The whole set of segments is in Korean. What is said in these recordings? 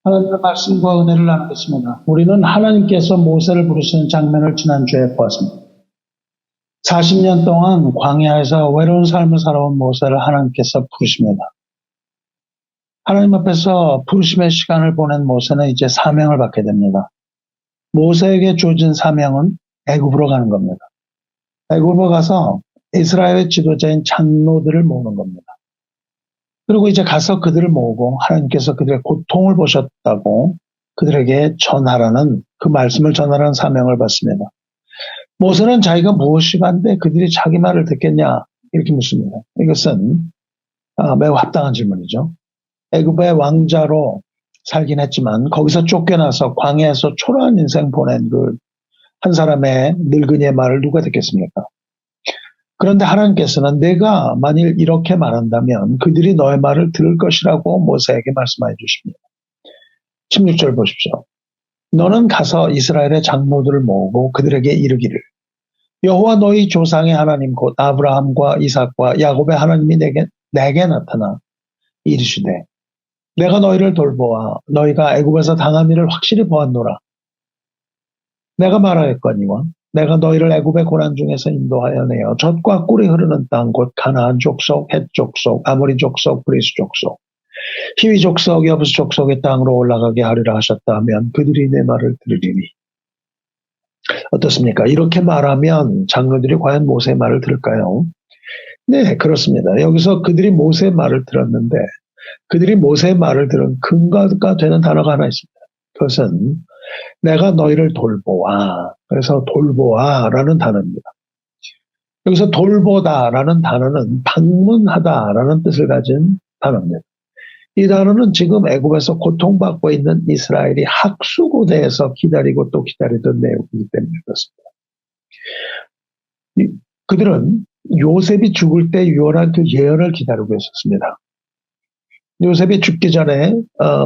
하나님의 말씀과 은혜를 나누겠습니다. 우리는 하나님께서 모세를 부르시는 장면을 지난주에 보았습니다. 40년 동안 광야에서 외로운 삶을 살아온 모세를 하나님께서 부르십니다. 하나님 앞에서 부르심의 시간을 보낸 모세는 이제 사명을 받게 됩니다. 모세에게 주어진 사명은 애굽으로 가는 겁니다. 애굽으로 가서 이스라엘의 지도자인 장로들을 모으는 겁니다. 그리고 이제 가서 그들을 모으고 하나님께서 그들의 고통을 보셨다고 그들에게 전하라는, 그 말씀을 전하라는 사명을 받습니다. 모세는 자기가 무엇이 간데 그들이 자기 말을 듣겠냐 이렇게 묻습니다. 이것은 매우 합당한 질문이죠. 애굽의 왕자로 살긴 했지만 거기서 쫓겨나서 광야에서 초라한 인생 보낸 그 한 사람의 늙은이의 말을 누가 듣겠습니까? 그런데 하나님께서는 내가 만일 이렇게 말한다면 그들이 너의 말을 들을 것이라고 모세에게 말씀해 주십니다. 16절 보십시오. 너는 가서 이스라엘의 장로들을 모으고 그들에게 이르기를 여호와 너희 조상의 하나님 곧 아브라함과 이삭과 야곱의 하나님이 내게 나타나 이르시되 내가 너희를 돌보아 너희가 애굽에서 당한 일을 확실히 보았노라. 내가 말하였거니와 내가 너희를 애굽의 고난 중에서 인도하여 내어 젖과 꿀이 흐르는 땅 곧 가나안 족속, 헷 족속, 아모리 족속, 브리스 족속, 히위 족속, 여부스 족속의 땅으로 올라가게 하리라 하셨다 하면 그들이 내 말을 들으리니. 어떻습니까? 이렇게 말하면 장로들이 과연 모세의 말을 들을까요? 네, 그렇습니다. 여기서 그들이 모세의 말을 들었는데 그들이 모세의 말을 들은 근거가 되는 단어가 하나 있습니다. 그것은 내가 너희를 돌보아. 그래서 돌보아라는 단어입니다. 여기서 돌보다라는 단어는 방문하다라는 뜻을 가진 단어입니다. 이 단어는 지금 애굽에서 고통받고 있는 이스라엘이 학수고대에서 기다리고 또 기다리던 내용이기 때문에 그렇습니다. 그들은 요셉이 죽을 때 유언한 그 예언을 기다리고 있었습니다. 요셉이 죽기 전에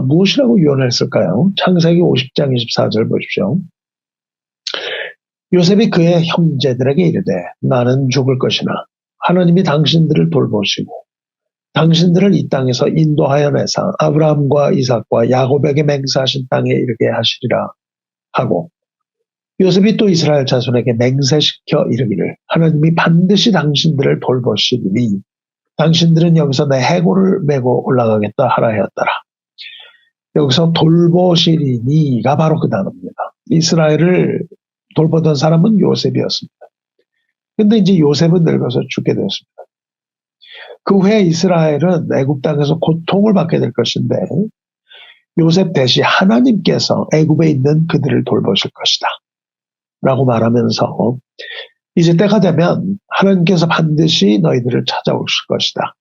무엇이라고 유언했을까요? 창세기 50장 24절 보십시오. 요셉이 그의 형제들에게 이르되 나는 죽을 것이나 하나님이 당신들을 돌보시고 당신들을 이 땅에서 인도하여 내사 아브라함과 이삭과 야곱에게 맹세하신 땅에 이르게 하시리라 하고 요셉이 또 이스라엘 자손에게 맹세시켜 이르기를 하나님이 반드시 당신들을 돌보시리니 당신들은 여기서 내 해골을 메고 올라가겠다 하라 하였더라. 여기서 돌보시리니가 바로 그 단어입니다. 이스라엘을 돌보던 사람은 요셉이었습니다. 그런데 이제 요셉은 늙어서 죽게 되었습니다. 그 후에 이스라엘은 애굽 땅에서 고통을 받게 될 것인데 요셉 대신 하나님께서 애굽에 있는 그들을 돌보실 것이다 라고 말하면서 이제 때가 되면 하나님께서 반드시 너희들을 찾아오실 것이다.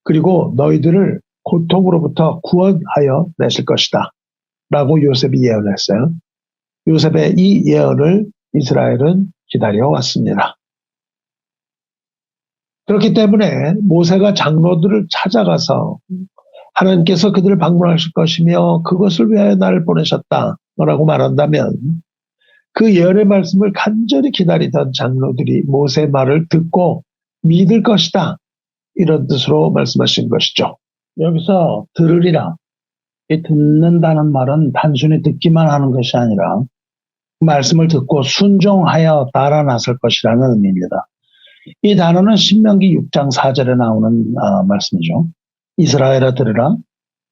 그리고 너희들을 고통으로부터 구원하여 내실 것이다. 라고 요셉이 예언했어요. 요셉의 이 예언을 이스라엘은 기다려왔습니다. 그렇기 때문에 모세가 장로들을 찾아가서 하나님께서 그들을 방문하실 것이며 그것을 위하여 나를 보내셨다라고 말한다면 그 예언의 말씀을 간절히 기다리던 장로들이 모세의 말을 듣고 믿을 것이다. 이런 뜻으로 말씀하신 것이죠. 여기서 들으리라. 이 듣는다는 말은 단순히 듣기만 하는 것이 아니라 말씀을 듣고 순종하여 따라 나설 것이라는 의미입니다. 이 단어는 신명기 6장 4절에 나오는 말씀이죠. 이스라엘아 들으라.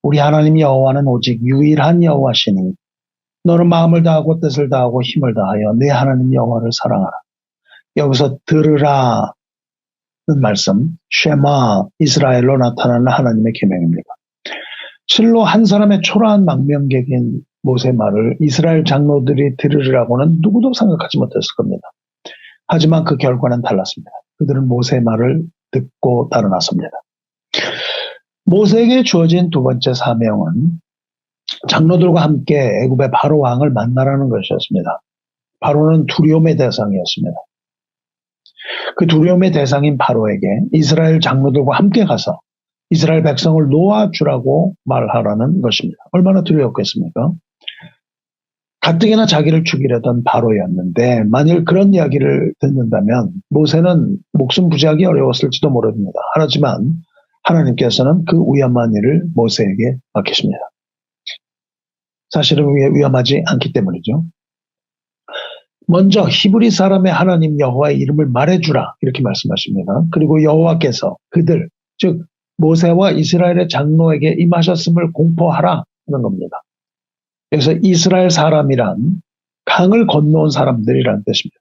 우리 하나님 여호와는 오직 유일한 여호와시니 너는 마음을 다하고 뜻을 다하고 힘을 다하여 내 하나님 여호와를 사랑하라. 여기서 들으라는 말씀, 쉐마, 이스라엘로 나타나는 하나님의 계명입니다. 실로 한 사람의 초라한 망명객인 모세의 말을 이스라엘 장로들이 들으리라고는 누구도 생각하지 못했을 겁니다. 하지만 그 결과는 달랐습니다. 그들은 모세의 말을 듣고 따라 나섭니다. 모세에게 주어진 두 번째 사명은 장로들과 함께 애굽의 바로 왕을 만나라는 것이었습니다. 바로는 두려움의 대상이었습니다. 그 두려움의 대상인 바로에게 이스라엘 장로들과 함께 가서 이스라엘 백성을 놓아주라고 말하라는 것입니다. 얼마나 두려웠겠습니까? 가뜩이나 자기를 죽이려던 바로였는데 만일 그런 이야기를 듣는다면 모세는 목숨 부지하기 어려웠을지도 모릅니다. 하지만 하나님께서는 그 위험한 일을 모세에게 맡기십니다. 사실은 위험하지 않기 때문이죠. 먼저 히브리 사람의 하나님 여호와의 이름을 말해주라 이렇게 말씀하십니다. 그리고 여호와께서 그들 즉 모세와 이스라엘의 장로에게 임하셨음을 공포하라 하는 겁니다. 그래서 이스라엘 사람이란 강을 건너온 사람들이라는 뜻입니다.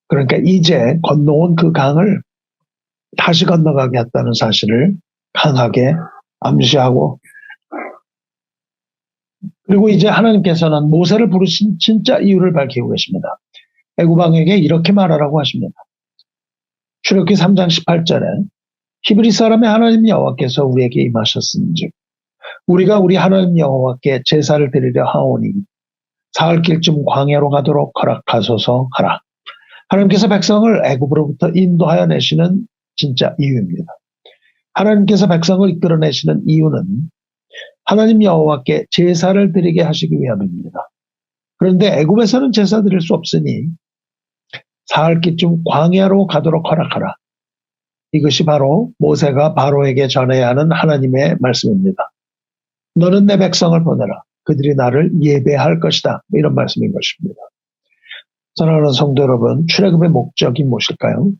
그러니까 이제 건너온 그 강을 다시 건너가게 했다는 사실을 강하게 암시하고, 그리고 이제 하나님께서는 모세를 부르신 진짜 이유를 밝히고 계십니다. 애굽 왕에게 이렇게 말하라고 하십니다. 출애굽기 3장 18절에 히브리 사람의 하나님 여호와께서 우리에게 임하셨은즉 우리가 우리 하나님 여호와께 제사를 드리려 하오니 사흘길쯤 광야로 가도록 허락하소서 하라. 하나님께서 백성을 애굽으로부터 인도하여 내시는 진짜 이유입니다. 하나님께서 백성을 이끌어내시는 이유는 하나님 여호와께 제사를 드리게 하시기 위함입니다. 그런데 애굽에서는 제사 드릴 수 없으니 사흘길쯤 광야로 가도록 허락하라. 이것이 바로 모세가 바로에게 전해야 하는 하나님의 말씀입니다. 너는 내 백성을 보내라. 그들이 나를 예배할 것이다. 이런 말씀인 것입니다. 사랑하는 성도 여러분, 출애굽의 목적이 무엇일까요?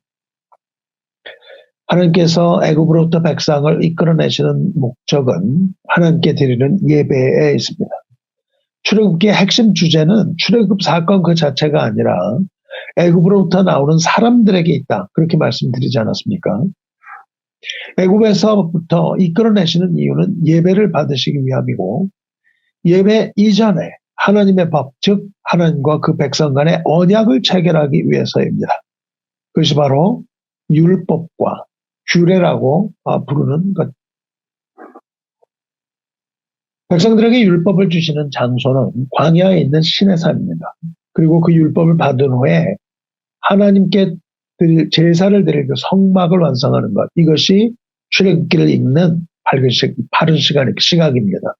하나님께서 애굽으로부터 백성을 이끌어내시는 목적은 하나님께 드리는 예배에 있습니다. 출애굽기의 핵심 주제는 출애굽 사건 그 자체가 아니라 애굽으로부터 나오는 사람들에게 있다. 그렇게 말씀드리지 않았습니까? 애굽에서부터 이끌어내시는 이유는 예배를 받으시기 위함이고, 예배 이전에 하나님의 법, 즉 하나님과 그 백성 간의 언약을 체결하기 위해서입니다. 그것이 바로 율법과 규례라고 부르는 것. 백성들에게 율법을 주시는 장소는 광야에 있는 시내산입니다. 그리고 그 율법을 받은 후에 하나님께 제사를 드릴 그 성막을 완성하는 것, 이것이 출애굽기를 읽는 바른 시각입니다.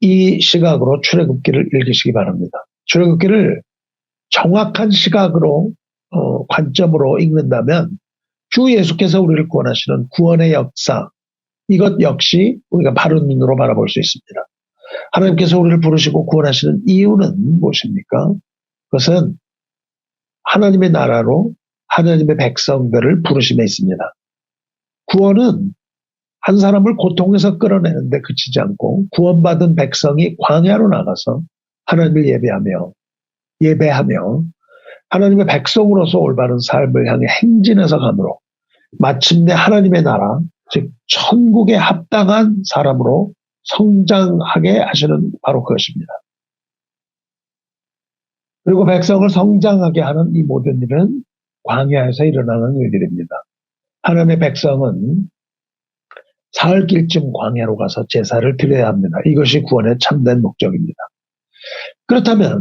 이 시각으로 출애굽기를 읽으시기 바랍니다. 출애굽기를 정확한 시각으로 관점으로 읽는다면 주 예수께서 우리를 구원하시는 구원의 역사, 이것 역시 우리가 바른 눈으로 바라볼 수 있습니다. 하나님께서 우리를 부르시고 구원하시는 이유는 무엇입니까? 그것은 하나님의 나라로 하나님의 백성들을 부르심에 있습니다. 구원은 한 사람을 고통에서 끌어내는데 그치지 않고 구원받은 백성이 광야로 나가서 하나님을 예배하며 하나님의 백성으로서 올바른 삶을 향해 행진해서 가므로 마침내 하나님의 나라, 즉 천국에 합당한 사람으로 성장하게 하시는 바로 그것입니다. 그리고 백성을 성장하게 하는 이 모든 일은 광야에서 일어나는 일들입니다. 하나님의 백성은 사흘길쯤 광야로 가서 제사를 드려야 합니다. 이것이 구원의 참된 목적입니다. 그렇다면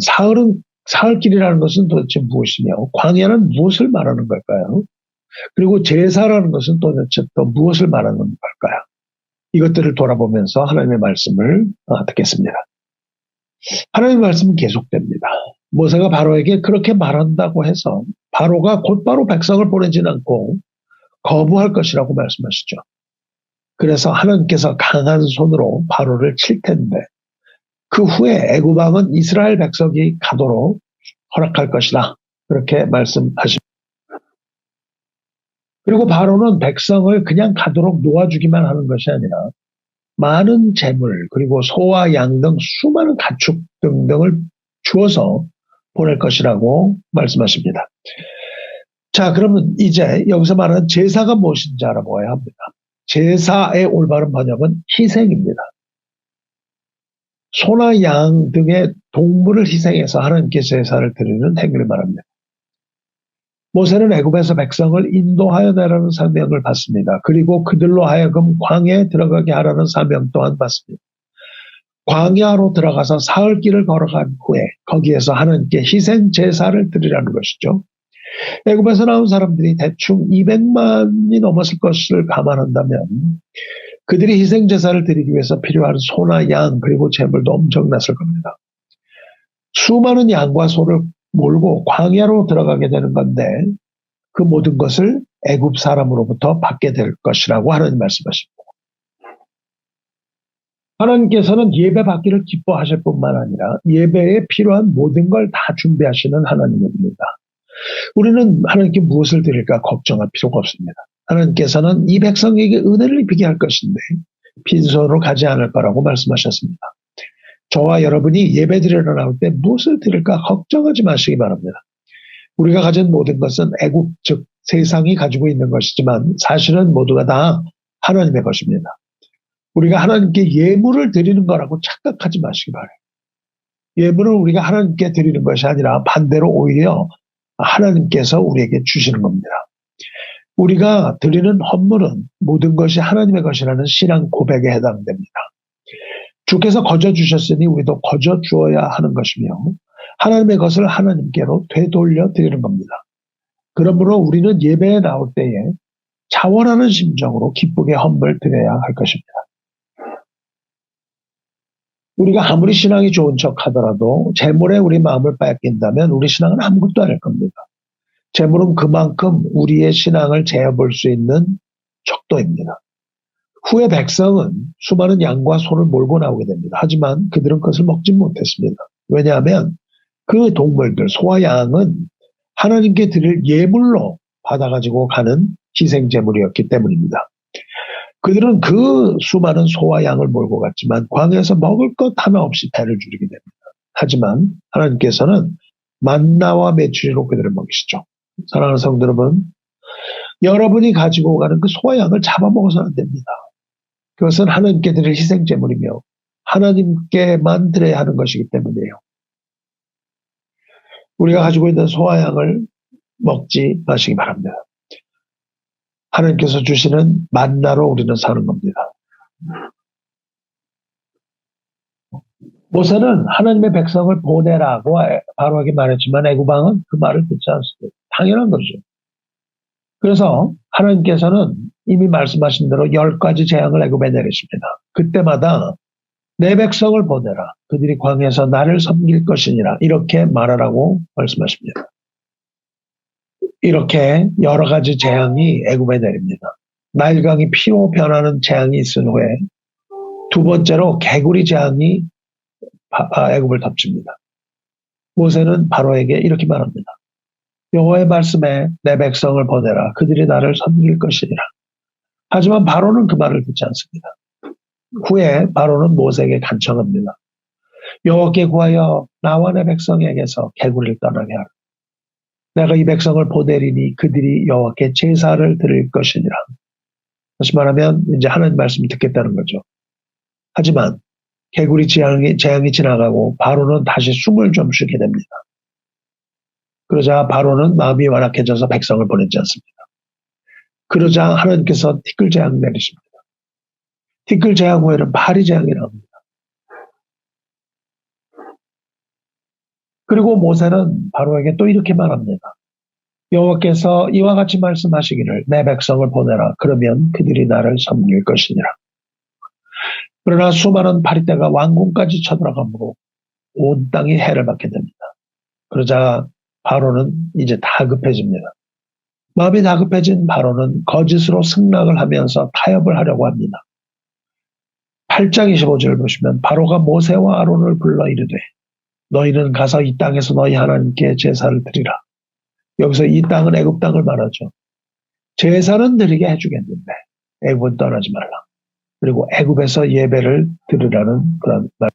사흘길이라는 것은 도대체 무엇이며 광야는 무엇을 말하는 걸까요? 그리고 제사라는 것은 도대체 또 무엇을 말하는 걸까요? 이것들을 돌아보면서 하나님의 말씀을 듣겠습니다. 하나님의 말씀은 계속됩니다. 모세가 바로에게 그렇게 말한다고 해서 바로가 곧바로 백성을 보내지는 않고 거부할 것이라고 말씀하시죠. 그래서 하나님께서 강한 손으로 바로를 칠 텐데 그 후에 애굽 왕은 이스라엘 백성이 가도록 허락할 것이다. 그렇게 말씀하십니다. 그리고 바로는 백성을 그냥 가도록 놓아주기만 하는 것이 아니라 많은 재물 그리고 소와 양 등 수많은 가축 등등을 주어서 보낼 것이라고 말씀하십니다. 자, 그러면 이제 여기서 말하는 제사가 무엇인지 알아보아야 합니다. 제사의 올바른 번역은 희생입니다. 소나 양 등의 동물을 희생해서 하나님께 제사를 드리는 행위를 말합니다. 모세는 애굽에서 백성을 인도하여 내라는 사명을 받습니다. 그리고 그들로 하여금 광야에 들어가게 하라는 사명 또한 받습니다. 광야로 들어가서 사흘길을 걸어간 후에 거기에서 하나님께 희생 제사를 드리라는 것이죠. 애굽에서 나온 사람들이 대충 200만이 넘었을 것을 감안한다면 그들이 희생 제사를 드리기 위해서 필요한 소나 양 그리고 재물도 엄청났을 겁니다. 수많은 양과 소를 몰고 광야로 들어가게 되는 건데 그 모든 것을 애굽 사람으로부터 받게 될 것이라고 하나님 말씀하십니다. 하나님께서는 예배 받기를 기뻐하실 뿐만 아니라 예배에 필요한 모든 걸 다 준비하시는 하나님입니다. 우리는 하나님께 무엇을 드릴까 걱정할 필요가 없습니다. 하나님께서는 이 백성에게 은혜를 입히게 할 것인데 빈손으로 가지 않을 거라고 말씀하셨습니다. 저와 여러분이 예배 드리러 나올 때 무엇을 드릴까 걱정하지 마시기 바랍니다. 우리가 가진 모든 것은 애굽, 즉 세상이 가지고 있는 것이지만 사실은 모두가 다 하나님의 것입니다. 우리가 하나님께 예물을 드리는 거라고 착각하지 마시기 바라요. 예물은 우리가 하나님께 드리는 것이 아니라 반대로 오히려 하나님께서 우리에게 주시는 겁니다. 우리가 드리는 헌물은 모든 것이 하나님의 것이라는 신앙 고백에 해당됩니다. 주께서 거저 주셨으니 우리도 거저 주어야 하는 것이며 하나님의 것을 하나님께로 되돌려 드리는 겁니다. 그러므로 우리는 예배에 나올 때에 자원하는 심정으로 기쁘게 헌물 드려야 할 것입니다. 우리가 아무리 신앙이 좋은 척 하더라도 재물에 우리 마음을 뺏긴다면 우리 신앙은 아무것도 아닐 겁니다. 재물은 그만큼 우리의 신앙을 재어볼 수 있는 척도입니다. 후에 백성은 수많은 양과 소를 몰고 나오게 됩니다. 하지만 그들은 그것을 먹지 못했습니다. 왜냐하면 그 동물들, 소와 양은 하나님께 드릴 예물로 받아가지고 가는 희생제물이었기 때문입니다. 그들은 그 수많은 소와 양을 몰고 갔지만 광야에서 먹을 것 하나 없이 배를 줄이게 됩니다. 하지만 하나님께서는 만나와 메추리로 그들을 먹이시죠. 사랑하는 성도 여러분, 여러분이 가지고 가는 그 소와 양을 잡아먹어서는 안 됩니다. 그것은 하나님께 드릴 희생제물이며 하나님께만 드려야 하는 것이기 때문이에요. 우리가 가지고 있는 소와 양을 먹지 마시기 바랍니다. 하나님께서 주시는 만나로 우리는 사는 겁니다. 모세는 하나님의 백성을 보내라고 바로에게 말했지만 애굽 왕은 그 말을 듣지 않습니다. 당연한 거죠. 그래서 하나님께서는 이미 말씀하신 대로 10가지 재앙을 애굽에 내리십니다. 그때마다 내 백성을 보내라. 그들이 광야에서 나를 섬길 것이니라. 이렇게 말하라고 말씀하십니다. 이렇게 여러 가지 재앙이 애굽에 내립니다. 나일강이 피로 변하는 재앙이 있은 후에 두 번째로 개구리 재앙이 애굽을 덮칩니다. 모세는 바로에게 이렇게 말합니다. 여호와의 말씀에 내 백성을 보내라. 그들이 나를 섬길 것이니라. 하지만 바로는 그 말을 듣지 않습니다. 후에 바로는 모세에게 간청합니다. 여호와께 구하여 나와 내 백성에게서 개구리를 떠나게 하라. 내가 이 백성을 보내리니 그들이 여호와께 제사를 드릴 것이니라. 다시 말하면 이제 하나님 말씀을 듣겠다는 거죠. 하지만 개구리 재앙이 지나가고 바로는 다시 숨을 좀 쉬게 됩니다. 그러자 바로는 마음이 완악해져서 백성을 보내지 않습니다. 그러자 하나님께서 티끌 재앙 내리십니다. 티끌 재앙 후에는 파리 재앙이 나옵니다. 그리고 모세는 바로에게 또 이렇게 말합니다. 여호와께서 이와 같이 말씀하시기를 내 백성을 보내라. 그러면 그들이 나를 섬길 것이니라. 그러나 수많은 파리떼가 왕궁까지 쳐들어가므로 온 땅이 해를 받게 됩니다. 그러자 바로는 이제 다급해집니다. 마음이 다급해진 바로는 거짓으로 승낙을 하면서 타협을 하려고 합니다. 8장 25절을 보시면 바로가 모세와 아론을 불러 이르되 너희는 가서 이 땅에서 너희 하나님께 제사를 드리라. 여기서 이 땅은 애굽 땅을 말하죠. 제사는 드리게 해주겠는데 애굽은 떠나지 말라. 그리고 애굽에서 예배를 드리라는 그런 말.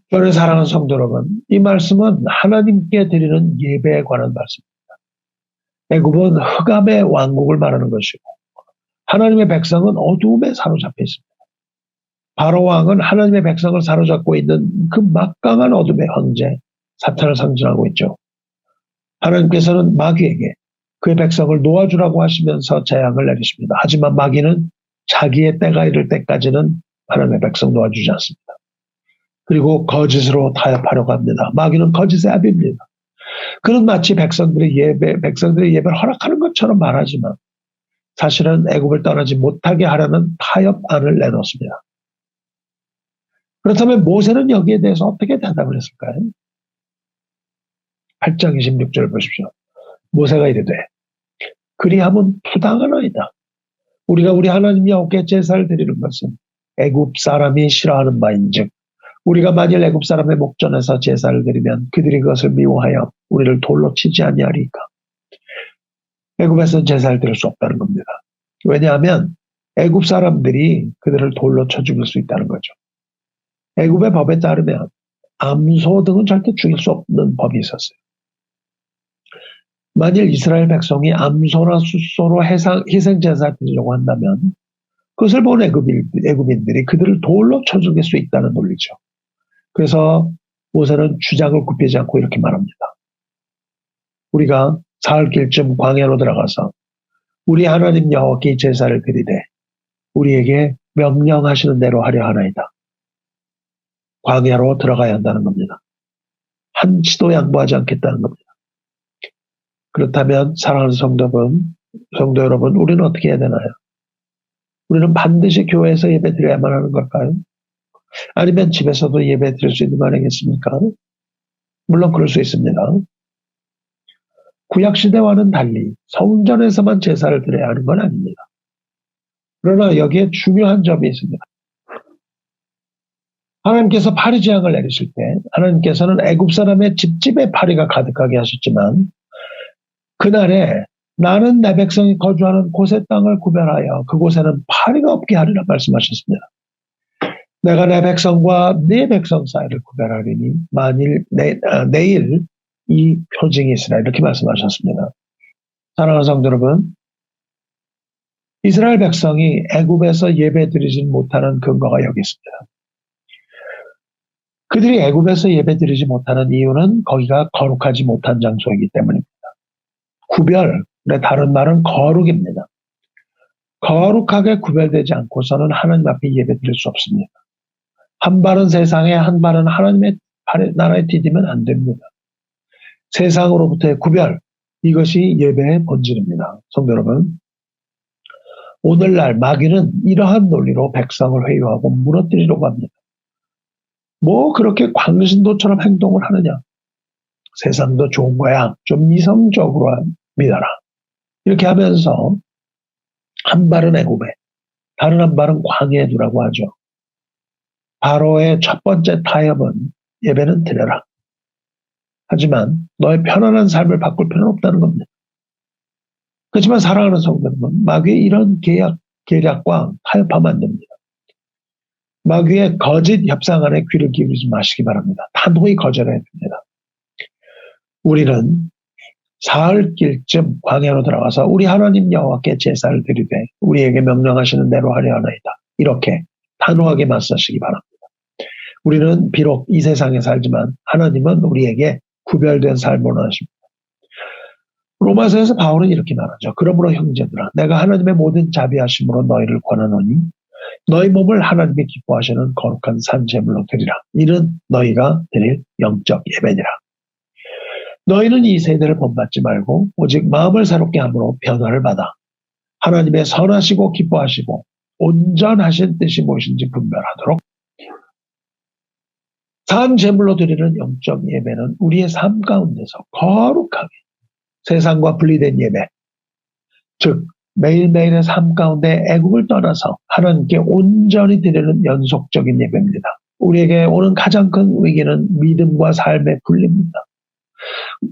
저를 사랑하는 성도 여러분, 이 말씀은 하나님께 드리는 예배에 관한 말씀입니다. 애굽은 흑암의 왕국을 말하는 것이고 하나님의 백성은 어두움에 사로잡혀 있습니다. 바로 왕은 하나님의 백성을 사로잡고 있는 그 막강한 어둠의 황제 사탄을 상징하고 있죠. 하나님께서는 마귀에게 그의 백성을 놓아주라고 하시면서 재앙을 내리십니다. 하지만 마귀는 자기의 때가 이를 때까지는 하나님의 백성 놓아주지 않습니다. 그리고 거짓으로 타협하려고 합니다. 마귀는 거짓의 아비입니다. 그는 마치 백성들의 예배를 허락하는 것처럼 말하지만 사실은 애굽을 떠나지 못하게 하려는 타협안을 내놓습니다. 그렇다면 모세는 여기에 대해서 어떻게 대답을 했을까요? 8장 26절 보십시오. 모세가 이르되 그리하면 부당하나이다. 우리가 우리 하나님 여호와께 제사를 드리는 것은 애굽 사람이 싫어하는 바인즉 우리가 만일 애굽 사람의 목전에서 제사를 드리면 그들이 그것을 미워하여 우리를 돌로 치지 아니하리까. 애굽에서 제사를 드릴 수 없다는 겁니다. 왜냐하면 애굽 사람들이 그들을 돌로 쳐 죽일 수 있다는 거죠. 애굽의 법에 따르면 암소 등은 절대 죽일 수 없는 법이 있었어요. 만일 이스라엘 백성이 암소나 숫소로 희생 제사를 드리려고 한다면 그것을 본 애굽인들이 그들을 돌로 쳐 죽일 수 있다는 논리죠. 그래서 모세는 주장을 굽히지 않고 이렇게 말합니다. 우리가 사흘길쯤 광야로 들어가서 우리 하나님 여호와께 제사를 드리되 우리에게 명령하시는 대로 하려 하나이다. 광야로 들어가야 한다는 겁니다. 한치도 양보하지 않겠다는 겁니다. 그렇다면 사랑하는 성도 여러분, 우리는 어떻게 해야 되나요? 우리는 반드시 교회에서 예배 드려야만 하는 걸까요? 아니면 집에서도 예배 드릴 수 있는 거 아니겠습니까? 물론 그럴 수 있습니다. 구약시대와는 달리 성전에서만 제사를 드려야 하는 건 아닙니다. 그러나 여기에 중요한 점이 있습니다. 하나님께서 파리 재앙을 내리실 때 하나님께서는 애굽 사람의 집집에 파리가 가득하게 하셨지만 그날에 나는 내 백성이 거주하는 곳의 땅을 구별하여 그곳에는 파리가 없게 하리라 말씀하셨습니다. 내가 내 백성과 네 백성 사이를 구별하리니 만일 내일 이 표징이 있으라 이렇게 말씀하셨습니다. 사랑하는 성도 여러분, 이스라엘 백성이 애굽에서 예배드리지 못하는 근거가 여기 있습니다. 그들이 애굽에서 예배드리지 못하는 이유는 거기가 거룩하지 못한 장소이기 때문입니다. 구별의 다른 말은 거룩입니다. 거룩하게 구별되지 않고서는 하나님 앞에 예배드릴 수 없습니다. 한 발은 세상에 한 발은 하나님의 나라에 디디면 안 됩니다. 세상으로부터의 구별, 이것이 예배의 본질입니다. 성도 여러분, 오늘날 마귀는 이러한 논리로 백성을 회유하고 무너뜨리려고 합니다. 뭐 그렇게 광신도처럼 행동을 하느냐? 세상도 좋은 거야. 좀 이성적으로 믿어라. 이렇게 하면서 한 발은 애굽에, 다른 한 발은 광야에 두라고 하죠. 바로의 첫 번째 타협은 예배는 드려라. 하지만 너의 편안한 삶을 바꿀 필요는 없다는 겁니다. 그렇지만 사랑하는 성도들은 마귀의 이런 계략과 타협하면 안 됩니다. 마귀의 거짓 협상안에 귀를 기울이지 마시기 바랍니다. 단호히 거절해야 됩니다. 우리는 사흘길쯤 광야로 들어가서 우리 하나님 여호와께 제사를 드리되 우리에게 명령하시는 대로 하려 하나이다. 이렇게 단호하게 맞서시기 바랍니다. 우리는 비록 이 세상에 살지만 하나님은 우리에게 구별된 삶을 원하십니다. 로마서에서 바울은 이렇게 말하죠. 그러므로 형제들아 내가 하나님의 모든 자비하심으로 너희를 권하노니 너희 몸을 하나님이 기뻐하시는 거룩한 산제물로 드리라. 이는 너희가 드릴 영적 예배니라. 너희는 이 세대를 본받지 말고 오직 마음을 새롭게 함으로 변화를 받아 하나님의 선하시고 기뻐하시고 온전하신 뜻이 무엇인지 분별하도록 산제물로 드리는 영적 예배는 우리의 삶 가운데서 거룩하게 세상과 분리된 예배, 즉 매일매일의 삶 가운데 애국을 떠나서 하나님께 온전히 드리는 연속적인 예배입니다. 우리에게 오는 가장 큰 위기는 믿음과 삶의 분리입니다.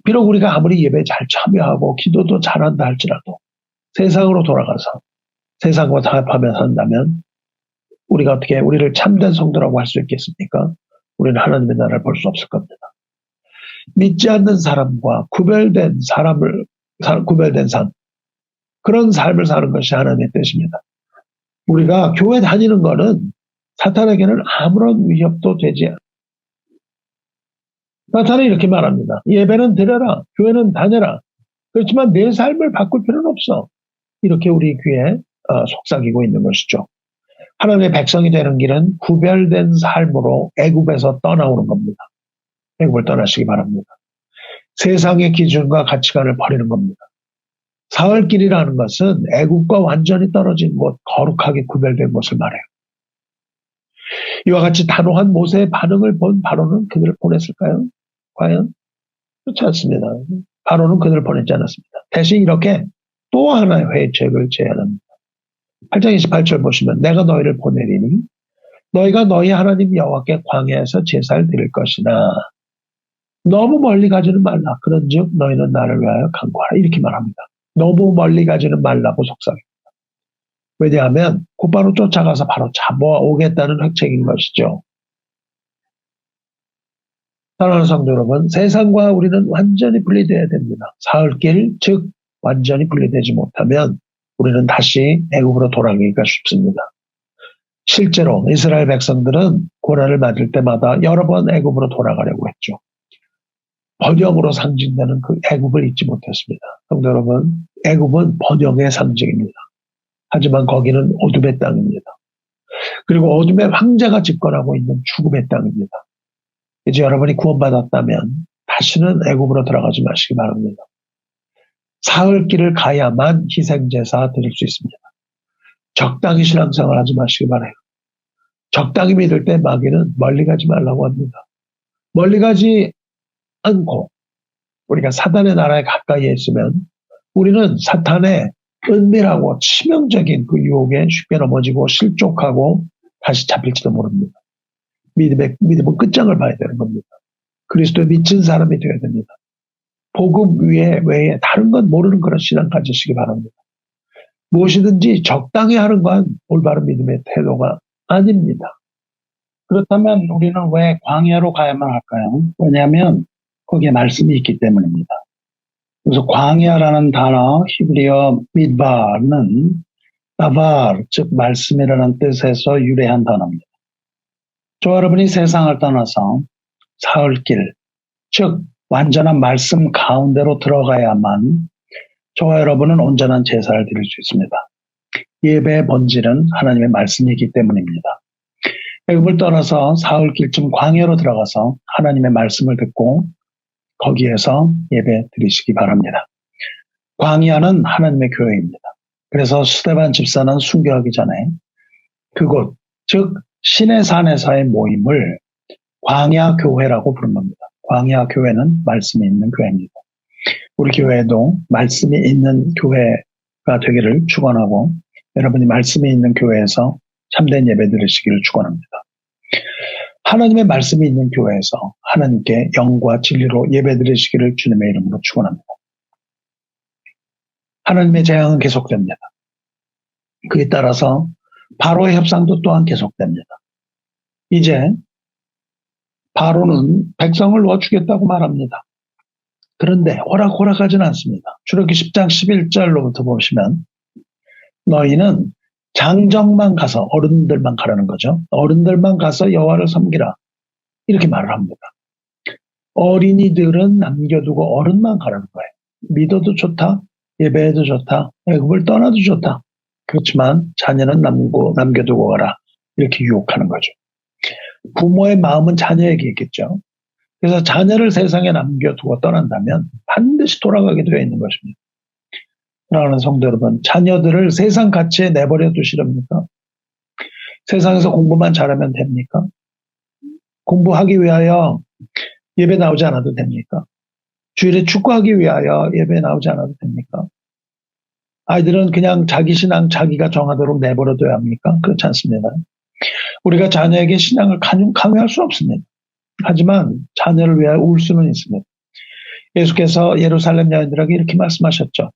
비록 우리가 아무리 예배에 잘 참여하고 기도도 잘한다 할지라도 세상으로 돌아가서 세상과 타협하며 산다면 우리가 어떻게 우리를 참된 성도라고 할 수 있겠습니까? 우리는 하나님의 나라를 볼 수 없을 겁니다. 믿지 않는 사람과 구별된 삶, 그런 삶을 사는 것이 하나님의 뜻입니다. 우리가 교회 다니는 것은 사탄에게는 아무런 위협도 되지 않습니다. 사탄은 이렇게 말합니다. 예배는 드려라. 교회는 다녀라. 그렇지만 내 삶을 바꿀 필요는 없어. 이렇게 우리 귀에 속삭이고 있는 것이죠. 하나님의 백성이 되는 길은 구별된 삶으로 애굽에서 떠나오는 겁니다. 애굽을 떠나시기 바랍니다. 세상의 기준과 가치관을 버리는 겁니다. 사흘길이라는 것은 애굽과 완전히 떨어진 곳, 거룩하게 구별된 곳을 말해요. 이와 같이 단호한 모세의 반응을 본 바로는 그들을 보냈을까요? 과연? 그렇지 않습니다. 바로는 그들을 보내지 않았습니다. 대신 이렇게 또 하나의 회책을 제안합니다. 8장 28절 보시면 내가 너희를 보내리니 너희가 너희 하나님 여호와께 광야에서 제사를 드릴 것이나 너무 멀리 가지는 말라. 그런즉 너희는 나를 위하여 간구하라. 이렇게 말합니다. 너무 멀리 가지는 말라고 속삭입니다. 왜냐하면 곧바로 쫓아가서 바로 잡아오겠다는 획책인 것이죠. 사랑하는 성도 여러분, 세상과 우리는 완전히 분리되어야 됩니다. 사흘길, 즉 완전히 분리되지 못하면 우리는 다시 애굽으로 돌아가기가 쉽습니다. 실제로 이스라엘 백성들은 고난을 맞을 때마다 여러 번 애굽으로 돌아가려고 했죠. 번영으로 상징되는 그 애굽을 잊지 못했습니다. 성도 여러분, 애굽은 번영의 상징입니다. 하지만 거기는 어둠의 땅입니다. 그리고 어둠의 황제가 집권하고 있는 죽음의 땅입니다. 이제 여러분이 구원받았다면 다시는 애굽으로 들어가지 마시기 바랍니다. 사흘길을 가야만 희생제사 드릴 수 있습니다. 적당히 신앙생활 하지 마시기 바라요. 적당히 믿을 때 마귀는 멀리 가지 말라고 합니다. 멀리 가지 않고 우리가 사단의 나라에 가까이에 있으면 우리는 사탄의 은밀하고 치명적인 그 유혹에 쉽게 넘어지고 실족하고 다시 잡힐지도 모릅니다. 믿음은 끝장을 봐야 되는 겁니다. 그리스도에 미친 사람이 되어야 됩니다. 복음 외에 다른 건 모르는 그런 신앙 가지시기 바랍니다. 무엇이든지 적당히 하는 건 올바른 믿음의 태도가 아닙니다. 그렇다면 우리는 왜 광야로 가야만 할까요? 왜냐하면 거기에 말씀이 있기 때문입니다. 그래서 광야라는 단어 히브리어 midbar는 다발, 즉 말씀이라는 뜻에서 유래한 단어입니다. 저와 여러분이 세상을 떠나서 사흘길, 즉 완전한 말씀 가운데로 들어가야만 저와 여러분은 온전한 제사를 드릴 수 있습니다. 예배의 본질은 하나님의 말씀이기 때문입니다. 애굽을 떠나서 사흘길쯤 광야로 들어가서 하나님의 말씀을 듣고 거기에서 예배 드리시기 바랍니다. 광야는 하나님의 교회입니다. 그래서 스데반 집사는 순교하기 전에 그곳, 즉 신의 산에서의 모임을 광야 교회라고 부른 겁니다. 광야 교회는 말씀이 있는 교회입니다. 우리 교회도 말씀이 있는 교회가 되기를 축원하고 여러분이 말씀이 있는 교회에서 참된 예배 드리시기를 축원합니다. 하나님의 말씀이 있는 교회에서 하나님께 영과 진리로 예배 드리시기를 주님의 이름으로 축원합니다. 하나님의 재앙은 계속됩니다. 그에 따라서 바로의 협상도 또한 계속됩니다. 이제 바로는 백성을 놓아주겠다고 말합니다. 그런데 호락호락하지는 않습니다. 출애굽기 10장 11절로부터 보시면 너희는 장정만 가서 어른들만 가라는 거죠. 어른들만 가서 여호와를 섬기라. 이렇게 말을 합니다. 어린이들은 남겨두고 어른만 가라는 거예요. 믿어도 좋다. 예배해도 좋다. 애굽을 떠나도 좋다. 그렇지만 자녀는 남겨두고 가라. 이렇게 유혹하는 거죠. 부모의 마음은 자녀에게 있겠죠. 그래서 자녀를 세상에 남겨두고 떠난다면 반드시 돌아가게 되어 있는 것입니다. 사랑하는 성도 여러분, 자녀들을 세상 가치에 내버려 두시렵니까? 세상에서 공부만 잘하면 됩니까? 공부하기 위하여 예배 나오지 않아도 됩니까? 주일에 축구하기 위하여 예배 나오지 않아도 됩니까? 아이들은 그냥 자기 신앙 자기가 정하도록 내버려둬야 합니까? 그렇지 않습니다. 우리가 자녀에게 신앙을 강요할 수 없습니다. 하지만 자녀를 위하여 울 수는 있습니다. 예수께서 예루살렘 여인들에게 이렇게 말씀하셨죠.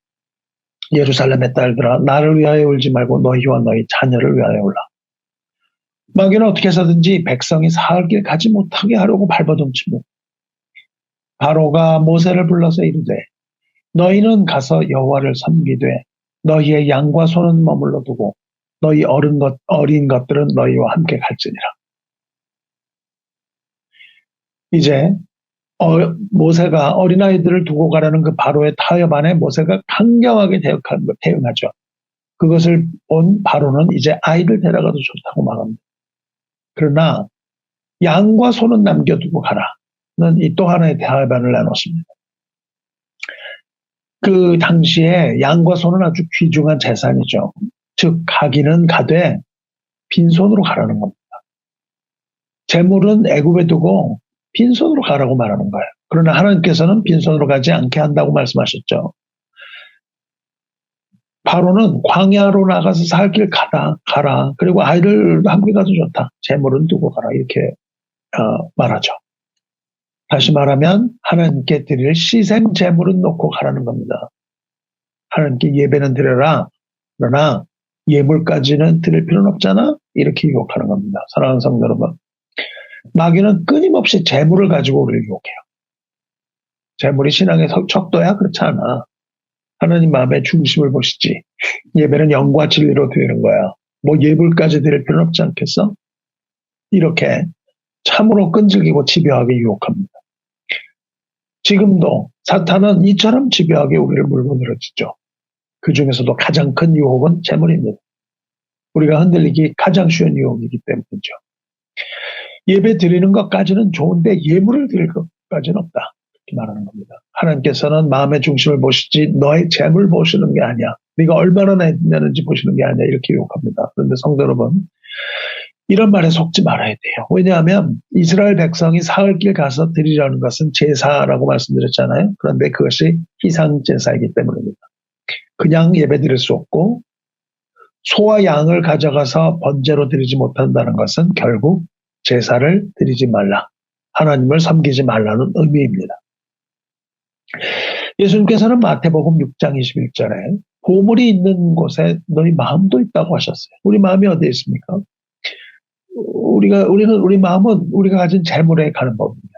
예루살렘의 딸들아 나를 위하여 울지 말고 너희와 너희 자녀를 위하여 울라. 마귀는 어떻게 해서든지 백성이 사흘길 가지 못하게 하려고 발버둥칩니다. 바로가 모세를 불러서 이르되 너희는 가서 여호와를 섬기되 너희의 양과 소는 머물러 두고 너희 어린 것들은 너희와 함께 갈지니라. 이제 모세가 어린아이들을 두고 가라는 그 바로의 타협 안에 모세가 강경하게 대응하죠. 그것을 본 바로는 이제 아이를 데려가도 좋다고 말합니다. 그러나 양과 소는 남겨두고 가라는 이 또 하나의 대화반을 나눴습니다. 그 당시에 양과 소는 아주 귀중한 재산이죠. 즉 가기는 가되 빈손으로 가라는 겁니다. 재물은 애굽에 두고 빈손으로 가라고 말하는 거예요. 그러나 하나님께서는 빈손으로 가지 않게 한다고 말씀하셨죠. 바로는 광야로 나가서 살 길 가라. 그리고 아이들 함께 가도 좋다. 재물은 두고 가라. 이렇게 말하죠. 다시 말하면 하나님께 드릴 시생 재물은 놓고 가라는 겁니다. 하나님께 예배는 드려라. 그러나 예물까지는 드릴 필요는 없잖아. 이렇게 유혹하는 겁니다. 사랑하는 성도 여러분. 마귀는 끊임없이 재물을 가지고 우리를 유혹해요. 재물이 신앙의 척도야? 그렇지 않아. 하나님 마음의 중심을 보시지. 예배는 영과 진리로 드리는 거야. 뭐 예물까지 드릴 필요는 없지 않겠어? 이렇게 참으로 끈질기고 집요하게 유혹합니다. 지금도 사탄은 이처럼 집요하게 우리를 물고 늘어지죠. 그 중에서도 가장 큰 유혹은 재물입니다. 우리가 흔들리기 가장 쉬운 유혹이기 때문이죠. 예배 드리는 것까지는 좋은데 예물을 드릴 것까지는 없다. 이렇게 말하는 겁니다. 하나님께서는 마음의 중심을 보시지 너의 재물 보시는 게 아니야. 네가 얼마나 내는지 보시는 게 아니야. 이렇게 유혹합니다. 그런데 성도 여러분, 이런 말에 속지 말아야 돼요. 왜냐하면 이스라엘 백성이 사흘길 가서 드리려는 것은 제사라고 말씀드렸잖아요. 그런데 그것이 희상제사이기 때문입니다. 그냥 예배 드릴 수 없고 소와 양을 가져가서 번제로 드리지 못한다는 것은 결국 제사를 드리지 말라. 하나님을 섬기지 말라는 의미입니다. 예수님께서는 마태복음 6장 21절에 보물이 있는 곳에 너희 마음도 있다고 하셨어요. 우리 마음이 어디에 있습니까? 우리 마음은 우리가 가진 재물에 가는 법입니다.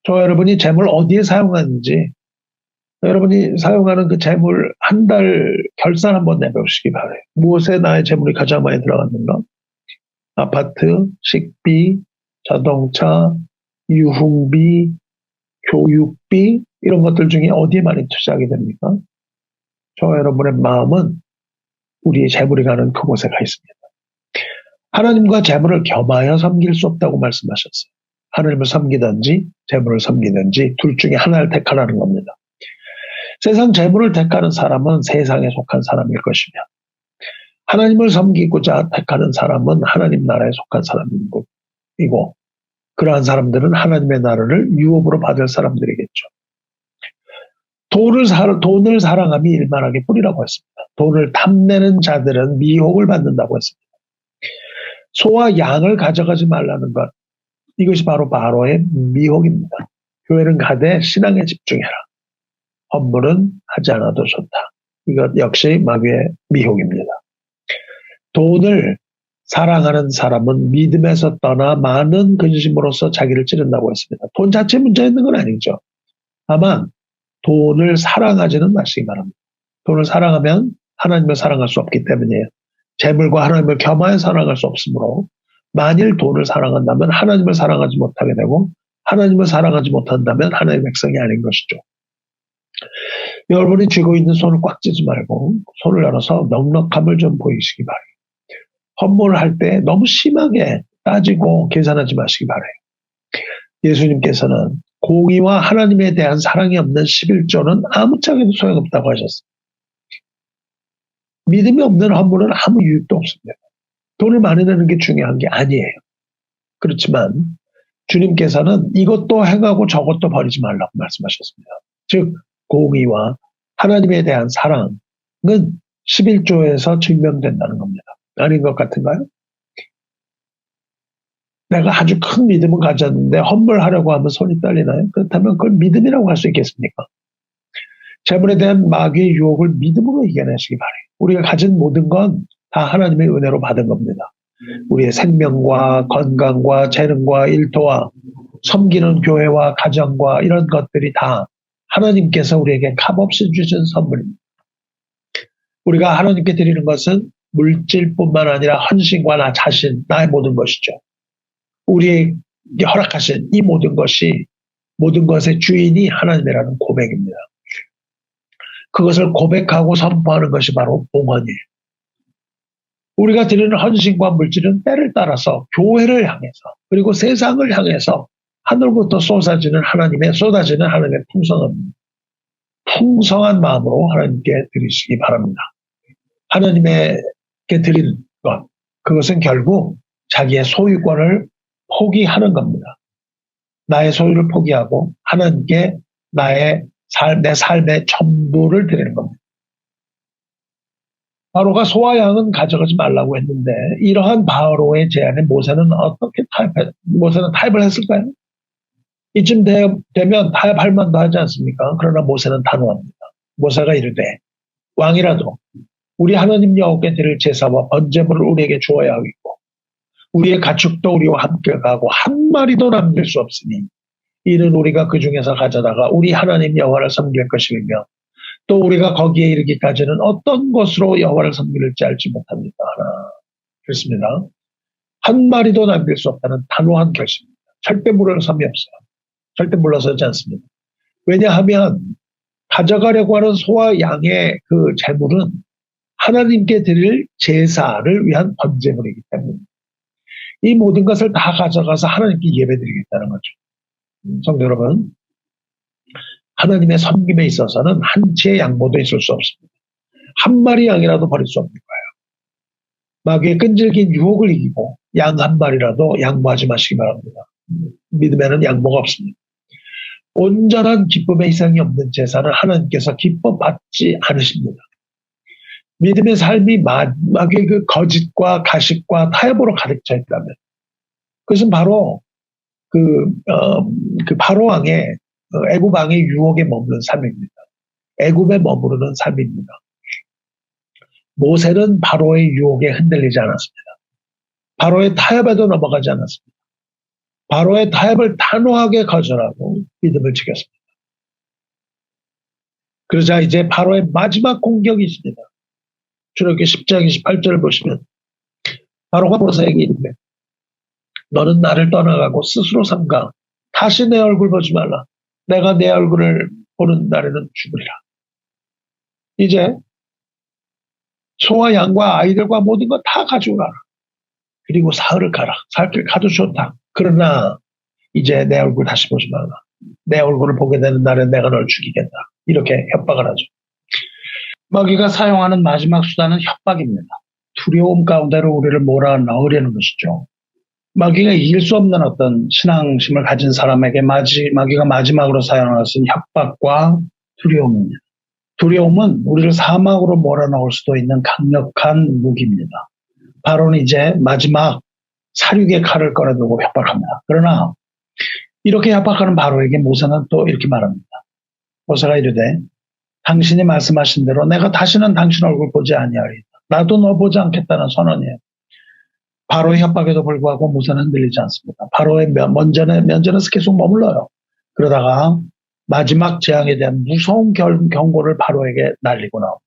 저 여러분이 재물 어디에 사용하는지 여러분이 사용하는 그 재물 한 달 결산 한번 내보시기 바라요. 무엇에 나의 재물이 가장 많이 들어갔는가? 아파트, 식비, 자동차, 유흥비, 교육비 이런 것들 중에 어디에 많이 투자하게 됩니까? 저 여러분의 마음은 우리의 재물이 가는 그곳에 가 있습니다. 하나님과 재물을 겸하여 섬길 수 없다고 말씀하셨어요. 하나님을 섬기든지 재물을 섬기든지 둘 중에 하나를 택하라는 겁니다. 세상 재물을 택하는 사람은 세상에 속한 사람일 것이며 하나님을 섬기고자 택하는 사람은 하나님 나라에 속한 사람이고 그러한 사람들은 하나님의 나라를 유업으로 받을 사람들이겠죠. 돈을 사랑함이 일만하게 뿌리라고 했습니다. 돈을 탐내는 자들은 미혹을 받는다고 했습니다. 소와 양을 가져가지 말라는 것, 이것이 바로 바로의 미혹입니다. 교회는 가되 신앙에 집중해라. 헌물은 하지 않아도 좋다. 이것 역시 마귀의 미혹입니다. 돈을 사랑하는 사람은 믿음에서 떠나 많은 근심으로써 자기를 찌른다고 했습니다. 돈 자체 문제 있는 건 아니죠. 다만 돈을 사랑하지는 마시기 바랍니다. 돈을 사랑하면 하나님을 사랑할 수 없기 때문이에요. 재물과 하나님을 겸하여 사랑할 수 없으므로 만일 돈을 사랑한다면 하나님을 사랑하지 못하게 되고 하나님을 사랑하지 못한다면 하나님의 백성이 아닌 것이죠. 여러분이 쥐고 있는 손을 꽉 쥐지 말고 손을 열어서 넉넉함을 좀 보이시기 바라요. 헌물을 할 때 너무 심하게 따지고 계산하지 마시기 바라요. 예수님께서는 공의와 하나님에 대한 사랑이 없는 11조는 아무짝에도 소용없다고 하셨어요. 믿음이 없는 헌물은 아무 유익도 없습니다. 돈을 많이 내는 게 중요한 게 아니에요. 그렇지만 주님께서는 이것도 행하고 저것도 버리지 말라고 말씀하셨습니다. 즉 공의와 하나님에 대한 사랑은 11조에서 증명된다는 겁니다. 아닌 것 같은가요? 내가 아주 큰 믿음을 가졌는데 헌물하려고 하면 손이 떨리나요? 그렇다면 그걸 믿음이라고 할 수 있겠습니까? 재물에 대한 마귀의 유혹을 믿음으로 이겨내시기 바라요. 우리가 가진 모든 건 다 하나님의 은혜로 받은 겁니다. 우리의 생명과 건강과 재능과 일터와 섬기는 교회와 가정과 이런 것들이 다 하나님께서 우리에게 값없이 주신 선물입니다. 우리가 하나님께 드리는 것은 물질뿐만 아니라 헌신과 나 자신, 나의 모든 것이죠. 우리에게 허락하신 이 모든 것이 모든 것의 주인이 하나님이라는 고백입니다. 그것을 고백하고 선포하는 것이 바로 봉헌이에요. 우리가 드리는 헌신과 물질은 때를 따라서 교회를 향해서 그리고 세상을 향해서 하늘부터 쏟아지는 하나님의 풍성한 마음으로 하나님께 드리시기 바랍니다. 하나님께 드리는 것, 그것은 결국 자기의 소유권을 포기하는 겁니다. 나의 소유를 포기하고 하나님께 내 삶의 전부를 드리는 겁니다. 바로가 소와 양은 가져가지 말라고 했는데 이러한 바로의 제안에 모세는 어떻게 모세는 타협을 했을까요? 이쯤 되면 타협할 만도 하지 않습니까? 그러나 모세는 단호합니다. 모세가 이르되 왕이라도 우리 하나님 여호와께 드릴 제사와 번제물을 우리에게 주어야 하겠고 우리의 가축도 우리와 함께 가고 한 마리도 남길 수 없으니 이는 우리가 그 중에서 가져다가 우리 하나님 여호와를 섬길 것이며 또 우리가 거기에 이르기까지는 어떤 것으로 여호와를 섬길지 알지 못합니다. 그렇습니다. 한 마리도 남길 수 없다는 단호한 결심입니다. 절대 물러섬이 없어요. 절대 물러서지 않습니다. 왜냐하면 가져가려고 하는 소와 양의 그 제물은 하나님께 드릴 제사를 위한 번제물이기 때문에 이 모든 것을 다 가져가서 하나님께 예배드리겠다는 거죠. 성도 여러분, 하나님의 섬김에 있어서는 한 치의 양보도 있을 수 없습니다. 한 마리 양이라도 버릴 수 없는 거예요. 마귀의 끈질긴 유혹을 이기고 양 한 마리라도 양보하지 마시기 바랍니다. 믿음에는 양보가 없습니다. 온전한 기쁨의 희생이 없는 제사를 하나님께서 기뻐 받지 않으십니다. 믿음의 삶이 마귀의 그 거짓과 가식과 타협으로 가득 차 있다면 그것은 바로 그 바로 왕의 애굽 왕의 유혹에 머무는 삶입니다. 애굽에 머무르는 삶입니다. 모세는 바로의 유혹에 흔들리지 않았습니다. 바로의 타협에도 넘어가지 않았습니다. 바로의 타협을 단호하게 거절하고 믿음을 지켰습니다. 그러자 이제 바로의 마지막 공격이 있습니다. 출애굽기 10장 28절을 보시면 바로가 모세에게 이르되 너는 나를 떠나가고 스스로 삼가 다시 내 얼굴 보지 말라. 내가 내 얼굴을 보는 날에는 죽으리라. 이제 소와 양과 아이들과 모든 것 다 가지고 가라. 그리고 사흘을 가라. 사흘길 가도 좋다. 그러나 이제 내 얼굴 다시 보지 말라. 내 얼굴을 보게 되는 날에 내가 널 죽이겠다. 이렇게 협박을 하죠. 마귀가 사용하는 마지막 수단은 협박입니다. 두려움 가운데로 우리를 몰아넣으려는 것이죠. 마귀가 이길 수 없는 어떤 신앙심을 가진 사람에게 마귀가 마지막으로 사용하는 것은 협박과 두려움입니다. 두려움은 우리를 사막으로 몰아넣을 수도 있는 강력한 무기입니다. 바로는 이제 마지막 사륙의 칼을 꺼내들고 협박합니다. 그러나 이렇게 협박하는 바로에게 모세는 또 이렇게 말합니다. 모세가 이르되 당신이 말씀하신 대로 내가 다시는 당신 얼굴 보지 아니하리이다. 나도 너 보지 않겠다는 선언이에요. 바로의 협박에도 불구하고 모세는 흔들리지 않습니다. 바로의 면전에서 계속 머물러요. 그러다가 마지막 재앙에 대한 무서운 경고를 바로에게 날리고 나옵니다.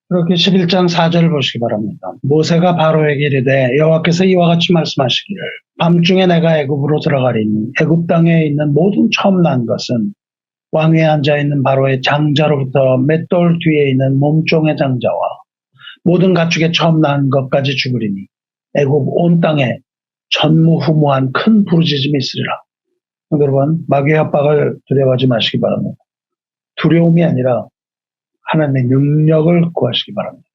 그렇게 11장 4절을 보시기 바랍니다. 모세가 바로에게 이르되 여호와께서 이와 같이 말씀하시기를 밤중에 내가 애굽으로 들어가리니 애굽 땅에 있는 모든 처음 난 것은 왕위에 앉아있는 바로의 장자로부터 맷돌 뒤에 있는 몸종의 장자와 모든 가축의 처음 난 것까지 죽으리니 애굽 온 땅에 전무후무한 큰 부르짖음이 있으리라. 여러분, 마귀의 협박을 두려워하지 마시기 바랍니다. 두려움이 아니라 하나님의 능력을 구하시기 바랍니다.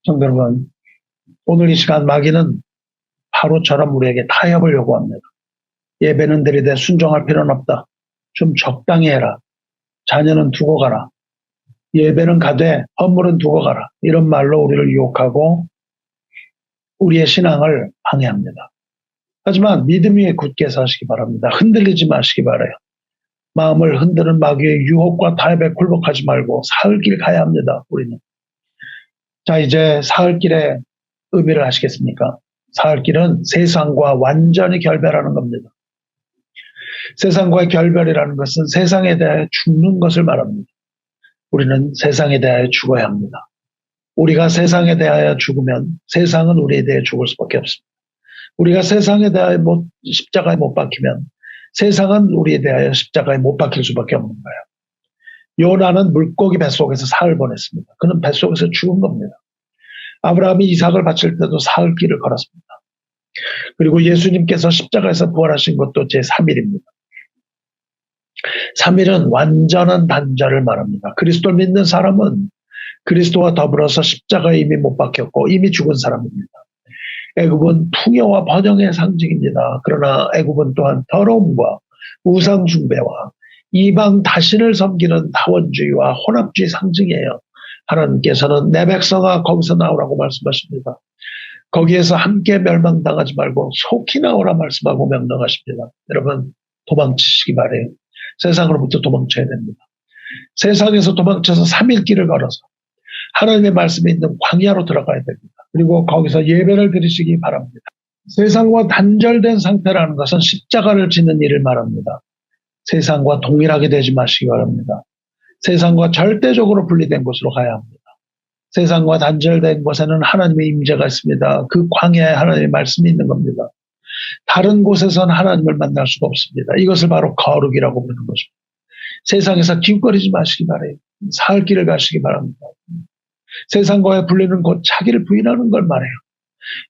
성도 여러분, 오늘 이 시간 마귀는 바로처럼 우리에게 타협을 요구합니다. 예배는 드리되 순종할 필요는 없다. 좀 적당히 해라. 자녀는 두고 가라. 예배는 가되 헌물은 두고 가라. 이런 말로 우리를 유혹하고 우리의 신앙을 방해합니다. 하지만 믿음 위에 굳게 서시기 바랍니다. 흔들리지 마시기 바라요. 마음을 흔드는 마귀의 유혹과 타협에 굴복하지 말고 사흘길 가야 합니다. 우리는. 자, 이제 사흘길의 의미를 아시겠습니까? 사흘길은 세상과 완전히 결별하는 겁니다. 세상과의 결별이라는 것은 세상에 대하여 죽는 것을 말합니다. 우리는 세상에 대하여 죽어야 합니다. 우리가 세상에 대하여 죽으면 세상은 우리에 대해 죽을 수밖에 없습니다. 우리가 세상에 대하여 십자가에 못 박히면 세상은 우리에 대하여 십자가에 못 박힐 수밖에 없는 거예요. 요나는 물고기 뱃속에서 사흘 보냈습니다. 그는 뱃속에서 죽은 겁니다. 아브라함이 이삭을 바칠 때도 사흘 길을 걸었습니다. 그리고 예수님께서 십자가에서 부활하신 것도 제3일입니다. 3일은 완전한 단절을 말합니다. 그리스도를 믿는 사람은 그리스도와 더불어서 십자가에 이미 못 박혔고 이미 죽은 사람입니다. 애굽은 풍요와 번영의 상징입니다. 그러나 애굽은 또한 더러움과 우상 숭배와 이방 다신을 섬기는 다원주의와 혼합주의 상징이에요. 하나님께서는 내 백성아 거기서 나오라고 말씀하십니다. 거기에서 함께 멸망당하지 말고 속히 나오라 말씀하고 명령하십니다. 여러분 도망치시기 바래요. 세상으로부터 도망쳐야 됩니다. 세상에서 도망쳐서 3일 길을 걸어서 하나님의 말씀이 있는 광야로 들어가야 됩니다. 그리고 거기서 예배를 드리시기 바랍니다. 세상과 단절된 상태라는 것은 십자가를 지는 일을 말합니다. 세상과 동일하게 되지 마시기 바랍니다. 세상과 절대적으로 분리된 곳으로 가야 합니다. 세상과 단절된 곳에는 하나님의 임재가 있습니다. 그 광야에 하나님의 말씀이 있는 겁니다. 다른 곳에서는 하나님을 만날 수가 없습니다. 이것을 바로 거룩이라고 부르는 것입니다. 세상에서 기웃거리지 마시기 바라요. 사흘 길을 가시기 바랍니다. 세상과의 분리는 곧 자기를 부인하는 걸 말해요.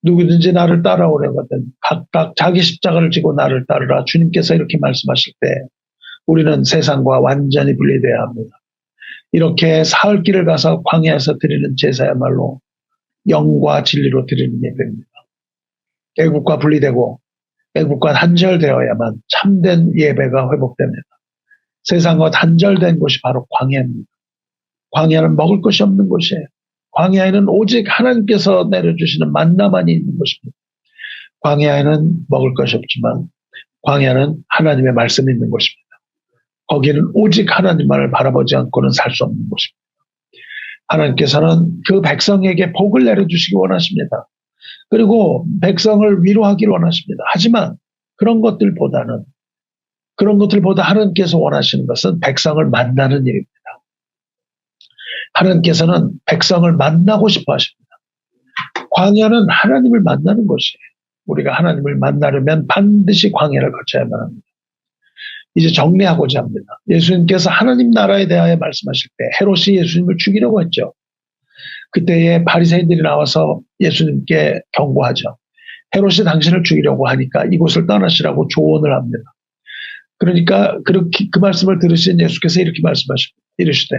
누구든지 나를 따라오려거든 각각 자기 십자가를 지고 나를 따르라. 주님께서 이렇게 말씀하실 때 우리는 세상과 완전히 분리되어야 합니다. 이렇게 사흘 길을 가서 광야에서 드리는 제사야말로 영과 진리로 드리는 예배입니다. 애국과 분리되고 애국과 단절되어야만 참된 예배가 회복됩니다. 세상과 단절된 곳이 바로 광야입니다. 광야는 먹을 것이 없는 곳이에요. 광야에는 오직 하나님께서 내려주시는 만나만이 있는 곳입니다. 광야에는 먹을 것이 없지만 광야는 하나님의 말씀이 있는 곳입니다. 거기는 오직 하나님만을 바라보지 않고는 살 수 없는 곳입니다. 하나님께서는 그 백성에게 복을 내려주시기 원하십니다. 그리고 백성을 위로하기를 원하십니다. 하지만 그런 것들보다 하나님께서 원하시는 것은 백성을 만나는 일입니다. 하나님께서는 백성을 만나고 싶어 하십니다. 광야는 하나님을 만나는 곳이에요. 우리가 하나님을 만나려면 반드시 광야를 거쳐야만 합니다. 이제 정리하고자 합니다. 예수님께서 하나님 나라에 대하여 말씀하실 때 헤롯이 예수님을 죽이려고 했죠. 그때에 바리새인들이 나와서 예수님께 경고하죠. 헤롯이 당신을 죽이려고 하니까 이곳을 떠나시라고 조언을 합니다. 그러니까 그 말씀을 들으신 예수께서 이렇게 말씀하십니다. 이르시되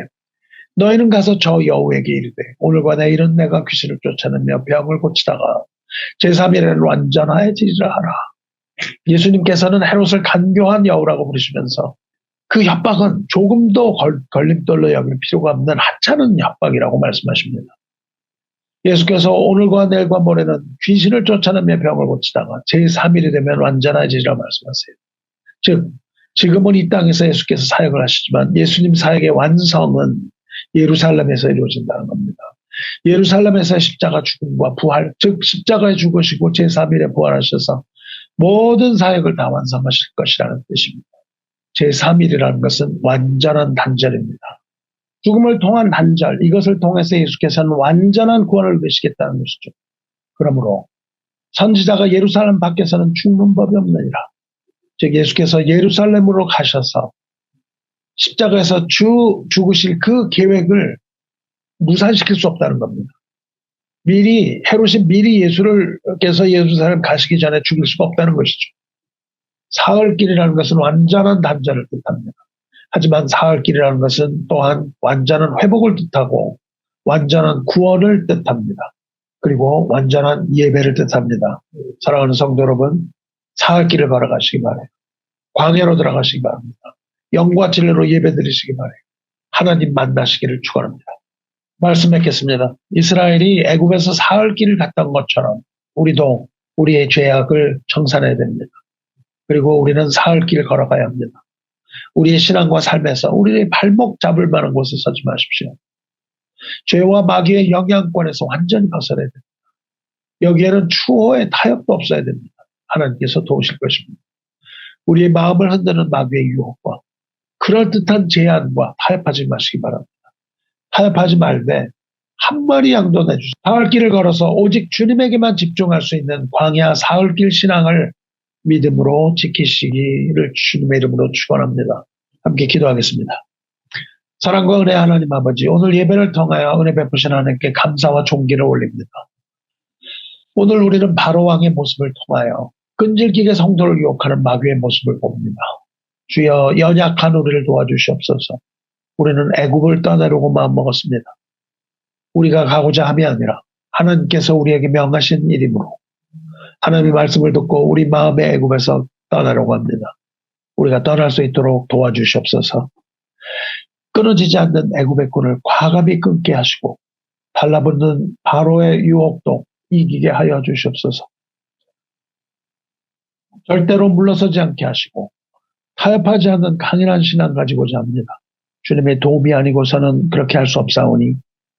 너희는 가서 저 여우에게 이르되 오늘과 내일은 내가 귀신을 쫓아내며 병을 고치다가 제3일에는 완전하여지리라 하라. 예수님께서는 헤롯을 간교한 여우라고 부르시면서 그 협박은 조금도 걸림돌로 여길 필요가 없는 하찮은 협박이라고 말씀하십니다. 예수께서 오늘과 내일과 모레는 귀신을 쫓아내며 병을 고치다가 제3일이 되면 완전해지리라 말씀하세요. 즉 지금은 이 땅에서 예수께서 사역을 하시지만 예수님 사역의 완성은 예루살렘에서 이루어진다는 겁니다. 예루살렘에서의 십자가 죽음과 부활, 즉 십자가에 죽으시고 제3일에 부활하셔서 모든 사역을 다 완성하실 것이라는 뜻입니다. 제3일이라는 것은 완전한 단절입니다. 죽음을 통한 단절, 이것을 통해서 예수께서는 완전한 구원을 이루시겠다는 것이죠. 그러므로 선지자가 예루살렘 밖에서는 죽는 법이 없느니라. 즉 예수께서 예루살렘으로 가셔서 십자가에서 죽으실 그 계획을 무산시킬 수 없다는 겁니다. 헤롯이 미리 예수께서 예루살렘 가시기 전에 죽일 수가 없다는 것이죠. 사흘길이라는 것은 완전한 단절을 뜻합니다. 하지만 사흘길이라는 것은 또한 완전한 회복을 뜻하고 완전한 구원을 뜻합니다. 그리고 완전한 예배를 뜻합니다. 사랑하는 성도 여러분, 사흘길을 걸어가시기 바라요. 광야로 들어가시기 바랍니다. 영과 진리로 예배 드리시기 바라요. 하나님 만나시기를 축원합니다. 말씀 맺겠습니다. 이스라엘이 애굽에서 사흘길을 갔던 것처럼 우리도 우리의 죄악을 청산해야 됩니다. 그리고 우리는 사흘길을 걸어가야 합니다. 우리의 신앙과 삶에서 우리의 발목 잡을 만한 곳에 서지 마십시오. 죄와 마귀의 영향권에서 완전히 벗어나야 됩니다. 여기에는 추호의 타협도 없어야 됩니다. 하나님께서 도우실 것입니다. 우리의 마음을 흔드는 마귀의 유혹과 그럴듯한 제안과 타협하지 마시기 바랍니다. 타협하지 말되 한 마리 양도 내주세요. 사흘길을 걸어서 오직 주님에게만 집중할 수 있는 광야 사흘길 신앙을 믿음으로 지키시기를 주님의 이름으로 축원합니다. 함께 기도하겠습니다. 사랑과 은혜 하나님 아버지, 오늘 예배를 통하여 은혜 베푸신 하나님께 감사와 존귀를 올립니다. 오늘 우리는 바로왕의 모습을 통하여 끈질기게 성도를 유혹하는 마귀의 모습을 봅니다. 주여 연약한 우리를 도와주시옵소서. 우리는 애굽을 떠나려고 마음먹었습니다. 우리가 가고자 함이 아니라 하나님께서 우리에게 명하신 일이므로 하나님의 말씀을 듣고 우리 마음의 애굽에서 떠나려고 합니다. 우리가 떠날 수 있도록 도와주시옵소서. 끊어지지 않는 애굽의 꾼을 과감히 끊게 하시고 달라붙는 바로의 유혹도 이기게 하여 주시옵소서. 절대로 물러서지 않게 하시고 타협하지 않는 강인한 신앙 가지고자 합니다. 주님의 도움이 아니고서는 그렇게 할 수 없사오니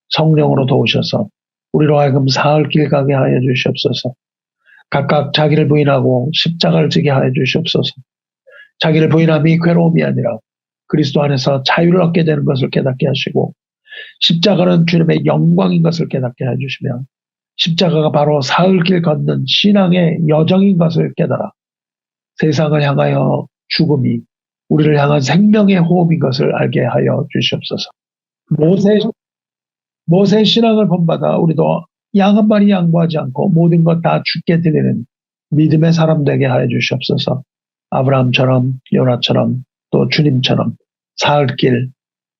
성령으로 도우셔서 우리로 하여금 사흘 길 가게 하여 주시옵소서. 각각 자기를 부인하고 십자가를 지게 하여 주시옵소서. 자기를 부인함이 괴로움이 아니라 그리스도 안에서 자유를 얻게 되는 것을 깨닫게 하시고 십자가는 주님의 영광인 것을 깨닫게 해주시며 십자가가 바로 사흘 길 걷는 신앙의 여정인 것을 깨달아 세상을 향하여 죽음이 우리를 향한 생명의 호흡인 것을 알게 하여 주시옵소서. 모세 신앙을 본받아 우리도 양 한 마리 양보하지 않고 모든 것 다 주께 드리는 믿음의 사람 되게 하여 주시옵소서. 아브라함처럼 요나처럼 또 주님처럼 사흘 길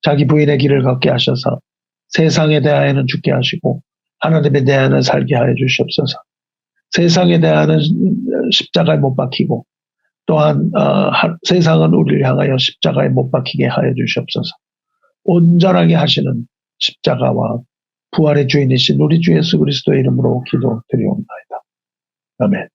자기 부인의 길을 걷게 하셔서 세상에 대하여는 죽게 하시고 하나님에 대하여는 살게 하여 주시옵소서. 세상에 대하여는 십자가에 못 박히고 또한 세상은 우리를 향하여 십자가에 못 박히게 하여 주시옵소서. 온전하게 하시는 십자가와 부활의 주인이신 우리 주 예수 그리스도의 이름으로 기도드리옵나이다. 아멘.